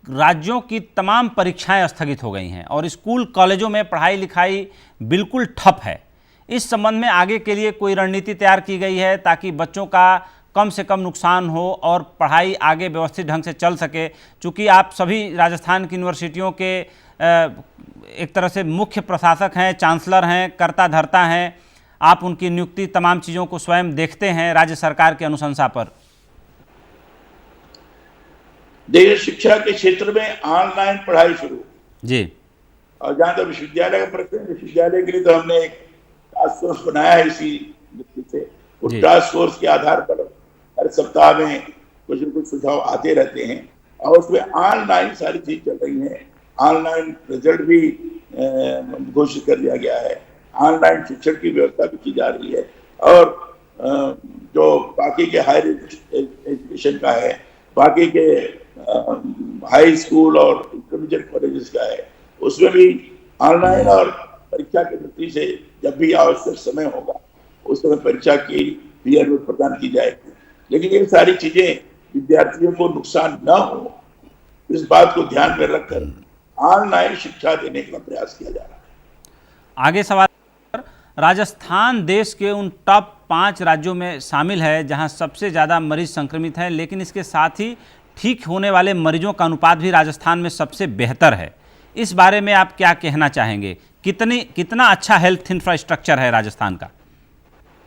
Speaker 1: राज्यों की तमाम परीक्षाएं स्थगित हो गई हैं और स्कूल कॉलेजों में पढ़ाई लिखाई बिल्कुल ठप है। इस संबंध में आगे के लिए कोई रणनीति तैयार की गई है ताकि बच्चों का कम से कम नुकसान हो और पढ़ाई आगे व्यवस्थित ढंग से चल सके? चूँकि आप सभी राजस्थान की यूनिवर्सिटियों के एक तरह से मुख्य प्रशासक हैं, चांसलर हैं, कर्ता धर्ता हैं, आप उनकी नियुक्ति, तमाम चीज़ों को स्वयं देखते हैं राज्य सरकार की अनुशंसा पर।
Speaker 2: देखिए, शिक्षा के क्षेत्र में ऑनलाइन पढ़ाई शुरू
Speaker 1: जी,
Speaker 2: और जहाँ तक विश्वविद्यालय का प्रश्न है, विश्वविद्यालय के लिए तो हमने एक टास्क फोर्स बनाया है इसी से। उस टास्क फोर्स के आधार पर हर सप्ताह में कुछ न कुछ सुझाव आते रहते हैं और उसमें ऑनलाइन सारी चीज चल रही है। ऑनलाइन रिजल्ट भी घोषित कर दिया गया है, ऑनलाइन शिक्षण की व्यवस्था भी की जा रही है। और जो बाकी के हायर एजुकेशन का है, बाकी के हाई स्कूल और इंटरमीडिएट कॉलेजेस का है, उसमें भी ऑनलाइन और परीक्षा की दृष्टि से जब भी आवश्यक समय होगा उस समय परीक्षा की भी अनुमति प्रदान की जाएगी। लेकिन ये सारी चीजें विद्यार्थियों को नुकसान न हो, इस बात को ध्यान में रखकर ऑनलाइन शिक्षा देने का प्रयास किया जा रहा है।
Speaker 1: आगे सवाल, राजस्थान देश के उन टॉप 5 राज्यों में शामिल है जहां सबसे ज़्यादा मरीज संक्रमित हैं, लेकिन इसके साथ ही ठीक होने वाले मरीजों का अनुपात भी राजस्थान में सबसे बेहतर है। इस बारे में आप क्या कहना चाहेंगे? कितना अच्छा हेल्थ इंफ्रास्ट्रक्चर है राजस्थान का?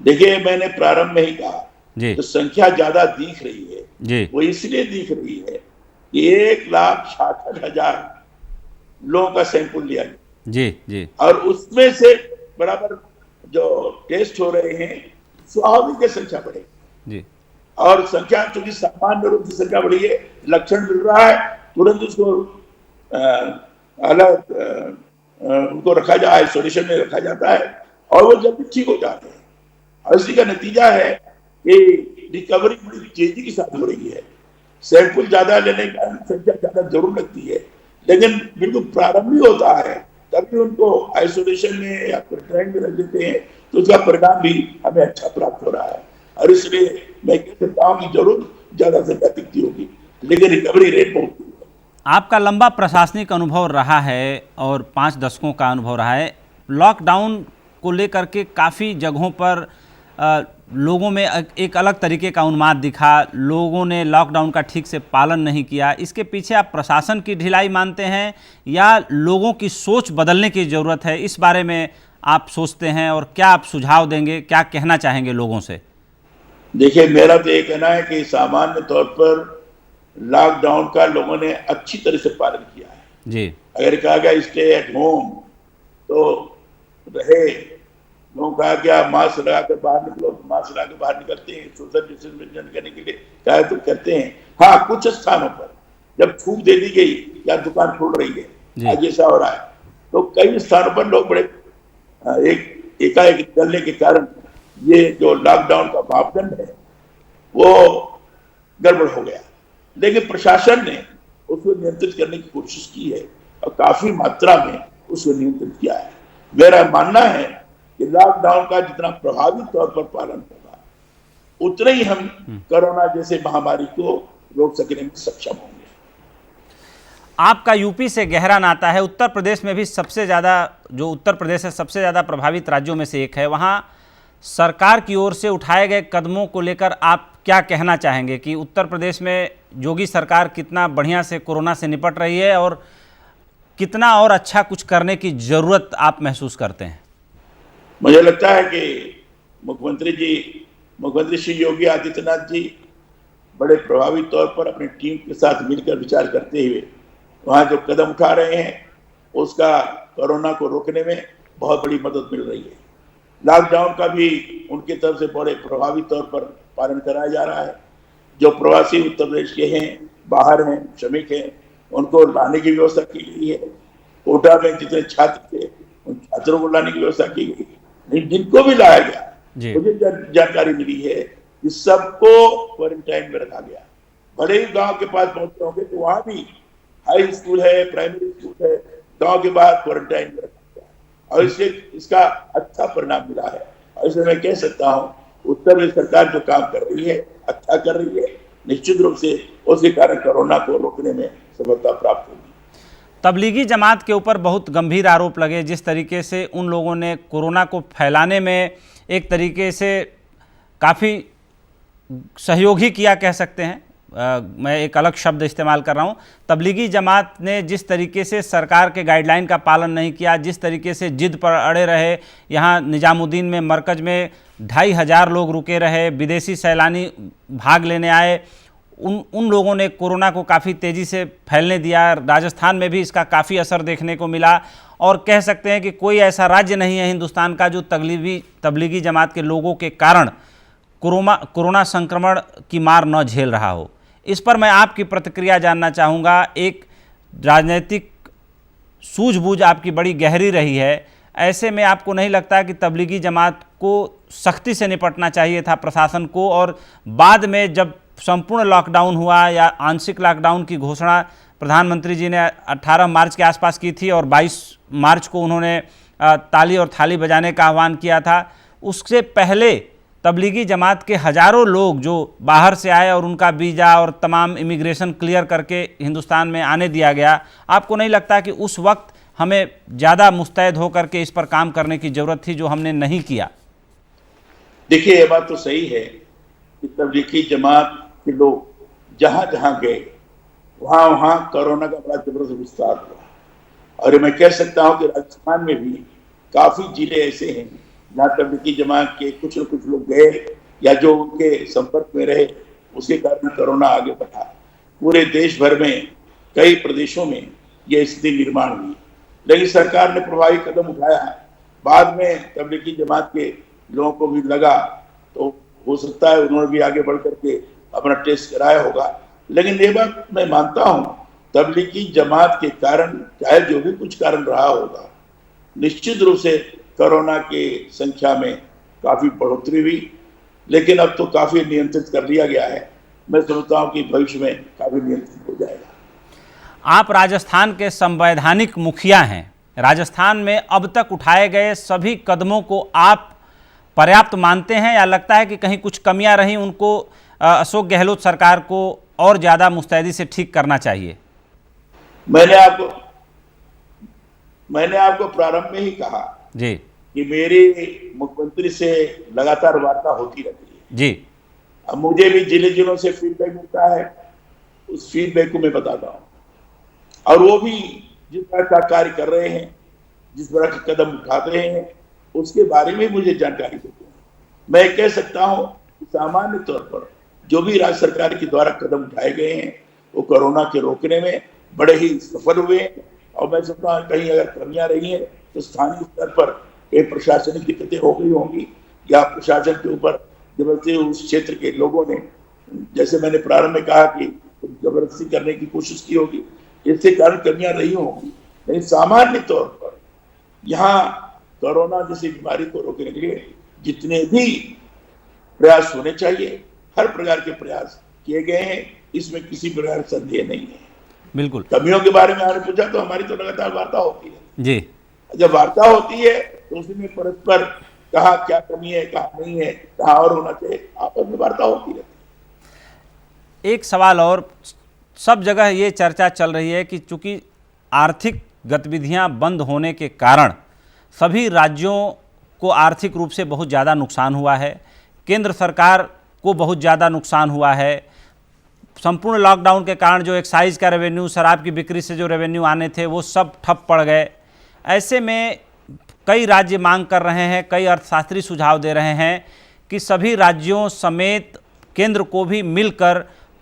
Speaker 2: देखिए, मैंने प्रारंभ में ही कहा
Speaker 1: जी,
Speaker 2: तो संख्या ज्यादा दिख रही है
Speaker 1: जी,
Speaker 2: वो इसलिए दिख रही है कि 1,66,000 लोगों का सैंपल लिया गया
Speaker 1: जी, जी,
Speaker 2: और उसमें से बराबर जो टेस्ट हो रहे हैं स्वाभाविक है संख्या बढ़ेगी
Speaker 1: जी,
Speaker 2: और संख्या चूंकि सामान्य रूप से संख्या बढ़ी है, लक्षण मिल रहा है, तुरंत उसको अलग उनको रखा जाए, आइसोलेशन में रखा जाता है और वो जल्दी ठीक हो जाते हैं। और इसी का नतीजा है कि रिकवरी बड़ी तेजी के साथ हो रही है। सैंपल ज्यादा लेने का संख्या ज्यादा जरूर लगती है, लेकिन बिल्कुल प्रारंभिक होता है तभी उनको आइसोलेशन में या क्वारंटाइन में रख देते हैं तो उसका परिणाम भी हमें अच्छा प्राप्त हो रहा है। और इसलिए मैं कह सकता हूँ कि जरूर ज्यादा संख्या दिखती होगी, लेकिन रिकवरी रेट बहुत है।
Speaker 1: आपका लंबा प्रशासनिक अनुभव रहा है और 5 दशकों का अनुभव रहा है। लॉकडाउन को लेकर के काफ़ी जगहों पर लोगों में एक अलग तरीके का उन्माद दिखा, लोगों ने लॉकडाउन का ठीक से पालन नहीं किया। इसके पीछे आप प्रशासन की ढिलाई मानते हैं या लोगों की सोच बदलने की ज़रूरत है? इस बारे में आप सोचते हैं और क्या आप सुझाव देंगे, क्या कहना चाहेंगे लोगों से?
Speaker 2: देखिए, मेरा तो ये कहना है कि सामान्य तौर पर लॉकडाउन का लोगों ने अच्छी तरह से पालन किया है
Speaker 1: जी।
Speaker 2: अगर कहा गया स्टे एट होम तो रहे, लोगों कहा गया मास्क लगाकर बाहर निकलो, मास्क लगाकर बाहर निकलते हैं, सोशल डिस्टेंस मेंटेन करने के लिए कहा तो करते हैं। हाँ, कुछ स्थानों पर जब छूट दे दी गई या दुकान खोल रही है, आज ऐसा हो रहा है, तो कई स्थानों पर लोग बड़े एकाएक निकलने के कारण ये जो लॉकडाउन का मापदंड है वो गड़बड़ हो गया। लेकिन प्रशासन ने उसको नियंत्रित करने की कोशिश की है और काफी मात्रा में उसको नियंत्रित किया है। मेरा मानना है कि लॉकडाउन का जितना प्रभावी तौर पर पालन होगा उतना ही हम कोरोना जैसे महामारी को रोक सकने में सक्षम होंगे।
Speaker 1: आपका यूपी से गहरा नाता है, उत्तर प्रदेश में भी सबसे ज़्यादा, जो उत्तर प्रदेश है सबसे ज़्यादा प्रभावित राज्यों में से एक है, वहाँ सरकार की ओर से उठाए गए कदमों को लेकर आप क्या कहना चाहेंगे कि उत्तर प्रदेश में योगी सरकार कितना बढ़िया से कोरोना से निपट रही है और कितना और अच्छा कुछ करने की ज़रूरत आप महसूस करते हैं?
Speaker 2: मुझे लगता है कि मुख्यमंत्री श्री योगी आदित्यनाथ जी बड़े प्रभावी तौर पर अपनी टीम के साथ मिलकर विचार करते हुए वहाँ जो कदम उठा रहे हैं उसका कोरोना को रोकने में बहुत बड़ी मदद मिल रही है। लॉकडाउन का भी उनकी तरफ से बड़े प्रभावी तौर पर पालन कराया जा रहा है। जो प्रवासी उत्तर प्रदेश के हैं, बाहर हैं, श्रमिक हैं, उनको लाने की व्यवस्था की गई है। कोटा में जितने छात्र थे उन छात्रों को लाने की व्यवस्था की गई, लेकिन जिनको भी लाया गया मुझे जानकारी मिली है कि सबको क्वारंटाइन में रखा गया। भले ही गांव के पास पहुंचते होंगे तो वहां भी हाई स्कूल है, प्राइमरी स्कूल है, गांव के बाहर क्वारंटाइन में रखा गया और इससे इसका अच्छा परिणाम मिला है। और इसलिए मैं कह सकता हूँ उत्तर प्रदेश सरकार जो काम कर रही है अच्छा कर रही है, निश्चित रूप से उसके कारण कोरोना को रोकने में सफलता प्राप्त होगी।
Speaker 1: तबलीगी जमात के ऊपर बहुत गंभीर आरोप लगे, जिस तरीके से उन लोगों ने कोरोना को फैलाने में एक तरीके से काफ़ी सहयोग ही किया, कह सकते हैं। मैं एक अलग शब्द इस्तेमाल कर रहा हूँ। तबलीगी जमात ने जिस तरीके से सरकार के गाइडलाइन का पालन नहीं किया, जिस तरीके से जिद पर अड़े रहे, यहाँ निजामुद्दीन में मरकज़ में 2500 लोग रुके रहे, विदेशी सैलानी भाग लेने आए, उन लोगों ने कोरोना को काफ़ी तेज़ी से फैलने दिया। राजस्थान में भी इसका काफ़ी असर देखने को मिला और कह सकते हैं कि कोई ऐसा राज्य नहीं है हिंदुस्तान का जो तबलीगी जमात के लोगों के कारण कोरोना संक्रमण की मार न झेल रहा हो। इस पर मैं आपकी प्रतिक्रिया जानना चाहूँगा। एक राजनीतिक सूझबूझ आपकी बड़ी गहरी रही है, ऐसे में आपको नहीं लगता कि तबलीगी जमात को सख्ती से निपटना चाहिए था प्रशासन को, और बाद में जब संपूर्ण लॉकडाउन हुआ या आंशिक लॉकडाउन की घोषणा प्रधानमंत्री जी ने 18 मार्च के आसपास की थी और 22 मार्च को उन्होंने ताली और थाली बजाने का आह्वान किया था, उससे पहले तबलीगी जमात के हज़ारों लोग जो बाहर से आए और उनका वीज़ा और तमाम इमिग्रेशन क्लियर करके हिंदुस्तान में आने दिया गया, आपको नहीं लगता कि उस वक्त हमें ज़्यादा मुस्तैद होकर के इस पर काम करने की ज़रूरत थी, जो हमने नहीं किया?
Speaker 2: देखिए, ये बात तो सही है कि तबलीगी जमात के लोग जहाँ जहाँ गए वहाँ वहाँ कोरोना का बड़ा जबरदस्त विस्तार हुआ। और मैं कह सकता हूँ कि राजस्थान में भी काफ़ी जिले ऐसे हैं जहाँ तबलीगी जमात के कुछ लोग गए या जो उनके संपर्क में रहे, उसके कारण कोरोना आगे बढ़ा। पूरे देश भर में कई प्रदेशों में यह स्थिति निर्माण हुई, लेकिन सरकार ने प्रभावी कदम उठाया। बाद में तबलीगी जमात के लोगों को भी लगा तो हो सकता है उन्होंने भी आगे बढ़ करके अपना टेस्ट कराया होगा। लेकिन ये बात मैं मानता हूँ, तबलीगी जमात के कारण चाहे जो भी कुछ कारण रहा होगा, निश्चित रूप से कोरोना की संख्या में काफ़ी बढ़ोतरी हुई, लेकिन अब तो काफ़ी नियंत्रित कर लिया गया है। मैं समझता हूँ कि भविष्य में काफ़ी नियंत्रित हो जाएगा।
Speaker 1: आप राजस्थान के संवैधानिक मुखिया हैं। राजस्थान में अब तक उठाए गए सभी कदमों को आप पर्याप्त मानते हैं या लगता है कि कहीं कुछ कमियां रहीं, उनको अशोक गहलोत सरकार को और ज़्यादा मुस्तैदी से ठीक करना चाहिए?
Speaker 2: मैंने आपको प्रारंभ में ही कहा
Speaker 1: जी
Speaker 2: कि मेरी मुख्यमंत्री से लगातार वार्ता होती रहती है
Speaker 1: जी।
Speaker 2: अब मुझे भी जिलों से फीडबैक मिलता है, उस फीडबैक को मैं बताता हूँ और वो भी जिस तरह का कार्य कर रहे हैं, जिस तरह के कदम उठा रहे हैं, उसके बारे में मुझे जानकारी देते हैं। मैं कह सकता हूँ कि सामान्य तौर पर जो भी राज्य सरकार के द्वारा कदम उठाए गए हैं वो कोरोना के रोकने में बड़े ही सफल हुए हैं। और मैं समझता हूँ कहीं अगर कमियां रही हैं तो स्थानीय स्तर पर कई प्रशासनिक दिक्कतें हो गई होंगी या प्रशासन के ऊपर जबरदस्ती उस क्षेत्र के लोगों ने, जैसे मैंने प्रारंभ में कहा कि जबरदस्ती करने की कोशिश की होगी, इसके कारण कमियां रही होंगी। लेकिन सामान्य तौर पर यहाँ कोरोना जैसी बीमारी को रोकने के लिए जितने भी प्रयास होने चाहिए, हर प्रकार के प्रयास किए गए हैं, इसमें किसी प्रकार का संदेह नहीं है।
Speaker 1: बिल्कुल।
Speaker 2: कमियों के बारे में आपने पूछा तो हमारी तो लगातार वार्ता होती है
Speaker 1: जी।
Speaker 2: जब वार्ता होती है तो उसमें परस्पर कहाँ क्या कमी है, कहाँ नहीं है, कहाँ और होना चाहिए, आपस में वार्ता होती रहती है।
Speaker 1: एक सवाल और, सब जगह ये चर्चा चल रही है कि चूंकि आर्थिक गतिविधियां बंद होने के कारण सभी राज्यों को आर्थिक रूप से बहुत ज़्यादा नुकसान हुआ है, केंद्र सरकार को बहुत ज़्यादा नुकसान हुआ है। संपूर्ण लॉकडाउन के कारण जो एक्साइज का रेवेन्यू, शराब की बिक्री से जो रेवेन्यू आने थे वो सब ठप पड़ गए। ऐसे में कई राज्य मांग कर रहे हैं, कई अर्थशास्त्री सुझाव दे रहे हैं कि सभी राज्यों समेत केंद्र को भी मिलकर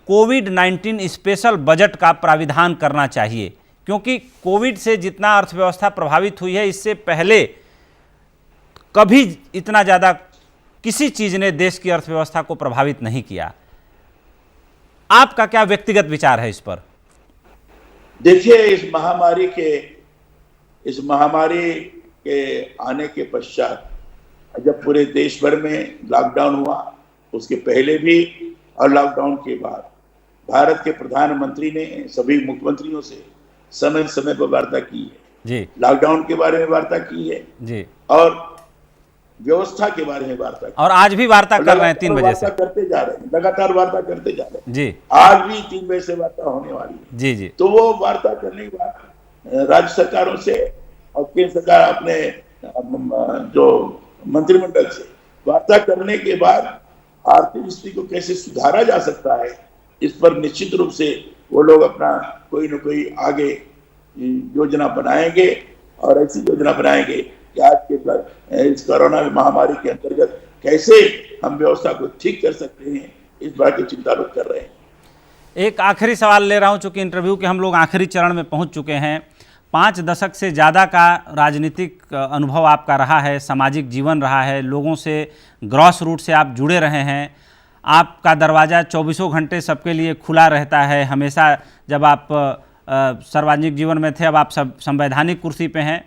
Speaker 1: कोविड-19 स्पेशल बजट का प्राविधान करना चाहिए, क्योंकि कोविड से जितना अर्थव्यवस्था प्रभावित हुई है इससे पहले कभी इतना ज़्यादा किसी चीज़ ने देश की अर्थव्यवस्था को प्रभावित नहीं किया। आपका क्या व्यक्तिगत विचार है इस पर?
Speaker 2: देखिए, इस महामारी के आने के पश्चात जब पूरे देश भर में लॉकडाउन हुआ, उसके पहले भी और लॉकडाउन के बाद भारत के प्रधानमंत्री ने सभी मुख्यमंत्रियों से समय समय पर वार्ता की है
Speaker 1: जी,
Speaker 2: लॉकडाउन के बारे में वार्ता की है
Speaker 1: जी,
Speaker 2: और व्यवस्था के बारे में वार्ता की,
Speaker 1: और आज भी वार्ता कर रहे हैं 3 बजे से,
Speaker 2: करते जा रहे हैं, लगातार वार्ता करते जा रहे हैं
Speaker 1: जी,
Speaker 2: आज भी 3 बजे से वार्ता होने वाली है।
Speaker 1: जी, जी,
Speaker 2: तो वो वार्ता करने के बाद राज्य सरकारों से और केंद्र सरकार अपने जो मंत्रिमंडल से वार्ता करने के बाद आर्थिक स्थिति को कैसे सुधारा जा सकता है, इस पर निश्चित रूप से वो लोग अपना कोई न कोई आगे योजना बनाएंगे और ऐसी योजना बनाएंगे कि आज के इस कोरोना महामारी के अंतर्गत कैसे हम व्यवस्था को ठीक कर सकते हैं, इस बात की चिंता लोग कर रहे हैं।
Speaker 1: एक आखिरी सवाल ले रहा हूं, चूंकि इंटरव्यू के हम लोग आखिरी चरण में पहुंच चुके हैं। 5 दशक से ज़्यादा का राजनीतिक अनुभव आपका रहा है, सामाजिक जीवन रहा है, लोगों से ग्रॉस रूट से आप जुड़े रहे हैं। आपका दरवाज़ा 24 घंटे सबके लिए खुला रहता है। हमेशा जब आप सार्वजनिक जीवन में थे, अब आप सब संवैधानिक कुर्सी पे हैं।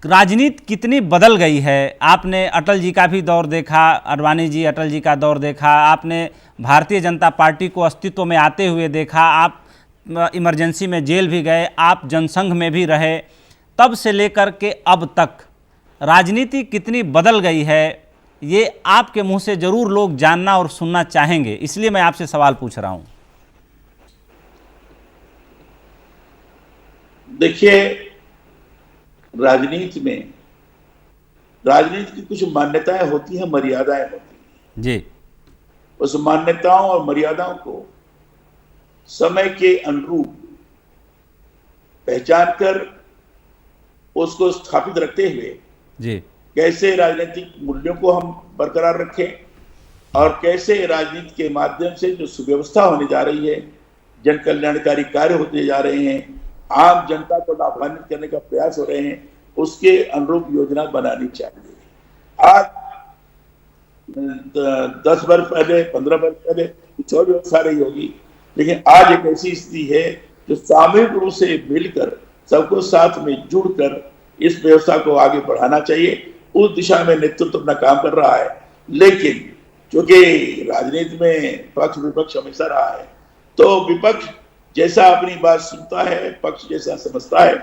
Speaker 1: राजनीति कितनी बदल गई है। आपने अटल जी का भी दौर देखा, आडवाणी जी अटल जी का दौर देखा, आपने भारतीय जनता पार्टी को अस्तित्व में आते हुए देखा, आप इमरजेंसी में जेल भी गए, आप जनसंघ में भी रहे। तब से लेकर के अब तक राजनीति कितनी बदल गई है, ये आपके मुंह से जरूर लोग जानना और सुनना चाहेंगे, इसलिए मैं आपसे सवाल पूछ रहा हूं।
Speaker 2: देखिए, राजनीति की कुछ मान्यताएं होती हैं, मर्यादाएं होती हैं
Speaker 1: जी।
Speaker 2: उस मान्यताओं और मर्यादाओं को समय के अनुरूप पहचान कर उसको स्थापित रखते हुए
Speaker 1: जी,
Speaker 2: कैसे राजनीतिक मूल्यों को हम बरकरार रखें और कैसे राजनीति के माध्यम से जो सुव्यवस्था होने जा रही है, जन कल्याणकारी कार्य होते जा रहे हैं, आम जनता को लाभान्वित करने का प्रयास हो रहे हैं, उसके अनुरूप योजना बनानी चाहिए। आज 10 वर्ष पहले, 15 वर्ष पहले कुछ और व्यवस्था रही होगी, लेकिन आज एक ऐसी स्थिति है जो सामूहिक रूप से मिलकर सबको साथ में जुड़कर इस व्यवस्था को आगे बढ़ाना चाहिए। उस दिशा में नेतृत्व अपना काम कर रहा है। लेकिन क्योंकि राजनीति में पक्ष विपक्ष हमेशा रहा है, तो विपक्ष जैसा अपनी बात सुनता है, पक्ष जैसा समझता है,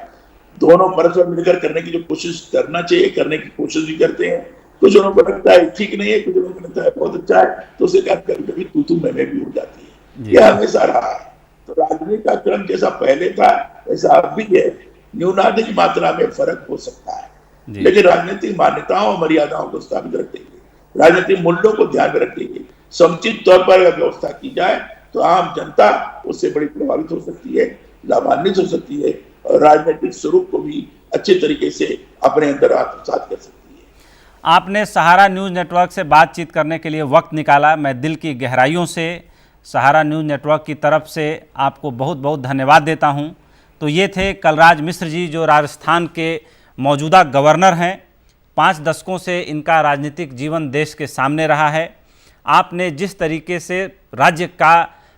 Speaker 2: दोनों परस्पर मिलकर करने की जो कोशिश करना चाहिए, करने की कोशिश भी करते हैं। कुछ लोगों को लगता है ठीक नहीं है, कुछ लोगों को लगता है बहुत अच्छा है, तो उसे कभी कभी तू मैं भी उड़ जाती है। यह हमेशा रहा है। तो राजनीति का क्रम जैसा पहले था वैसा अब भी है। न्यूनाधिक मात्रा में फर्क हो सकता है, लेकिन राजनीतिक मान्यताओं और मर्यादाओं को स्थापित रखते हुए, राजनीतिक मूल्यों को ध्यान में रखते हुए समुचित तौर पर अगर व्यवस्था की जाए तो आम जनता उससे बड़ी प्रभावित हो सकती है, लाभान्वित हो सकती है और राजनीतिक स्वरूप को भी अच्छे तरीके से अपने अंदर आत्मसात कर सकती है।
Speaker 1: आपने सहारा न्यूज़ नेटवर्क से बातचीत करने के लिए वक्त निकाला। मैं दिल की गहराइयों से सहारा न्यूज़ नेटवर्क की तरफ से आपको बहुत बहुत धन्यवाद देता हूं। तो ये थे कलराज मिश्र जी, जो राजस्थान के मौजूदा गवर्नर हैं। 5 दशकों से इनका राजनीतिक जीवन देश के सामने रहा है। आपने जिस तरीके से राज्य का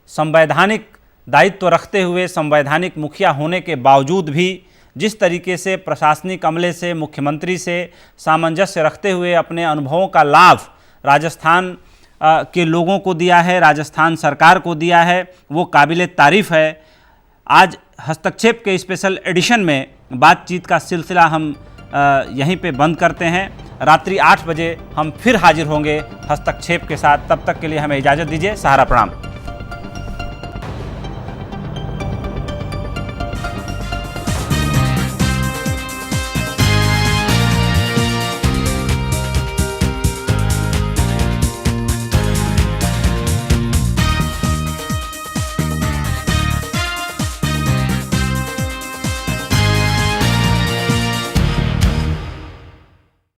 Speaker 1: संवैधानिक दायित्व रखते हुए, संवैधानिक मुखिया होने के बावजूद भी जिस तरीके से प्रशासनिक अमले से, मुख्यमंत्री से सामंजस्य रखते हुए अपने अनुभवों का लाभ राजस्थान के लोगों को दिया है, राजस्थान सरकार को दिया है, वो काबिले तारीफ़ है। आज हस्तक्षेप के स्पेशल एडिशन में बातचीत का सिलसिला हम यहीं पे बंद करते हैं। रात्रि 8 बजे हम फिर हाजिर होंगे हस्तक्षेप के साथ। तब तक के लिए हमें इजाज़त दीजिए। सहारा प्रणाम।